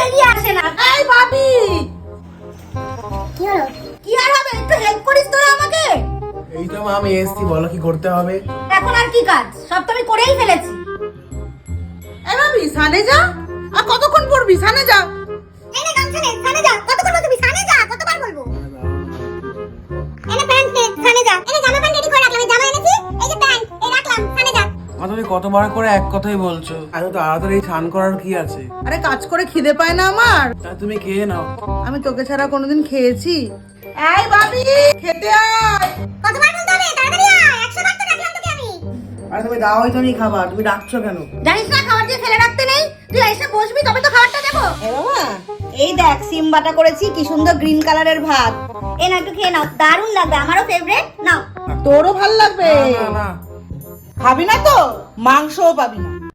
এগিয়ে আসে না। এই ভাবি, কি হলো? কি আর হবে, একটু হেল্প করিস তোরা আমাকে। এই তো মা আমি এসেছি, বলো কি করতে হবে। এখন আর কি কাজ, সব তো আমি করেই ফেলেছি। এই ভাবি সানে যা, আর কতক্ষণ পড়বি? সানে যা। এই নে গামছা নে, সানে যা। কতক্ষণ বলবি সানে যা? কতবার বলবো? এনে প্যান্ট নে, সানে যা। এনে জামা প্যান্ট রেডি করে রাখলাম, এই জামা এনেছি, এই যে প্যান্ট, এই রাখলাম, সানে যা। মা তুমি কতবার করে এক কথাই বলছো, এত তাড়াতাড়ি স্নান করার কি আছে? আরে কাজ করে খিদে পায় না আমার? তা তুমি খেয়ে নাও। আমি তোকে ছাড়া কোনোদিন খেয়েছি? এই ভাবি খেতে আয়। কতবার বলতে হবে? তাড়াতাড়ি আয়, 100 বার তো ডাকলাম তোকে আমি। আরে তুমি দাওই তো নি খাবার, তুমি ডাকছো কেন? জানিস না খাবার দিয়ে ফেলে রাখতে নেই, তুই এসে বসবি তবে তো খাবারটা দেবো। এ বাবা, এই দেখ সিম বাটা করেছি, কি সুন্দর গ্রিন কালারের ভাত। এ না একটু খেয়ে নাও, দারুণ লাগবে, আমারও ফেভারিট। নাও। তোরও ভাল লাগবে। না না না, খাবি না তো মাংসও পাবি না।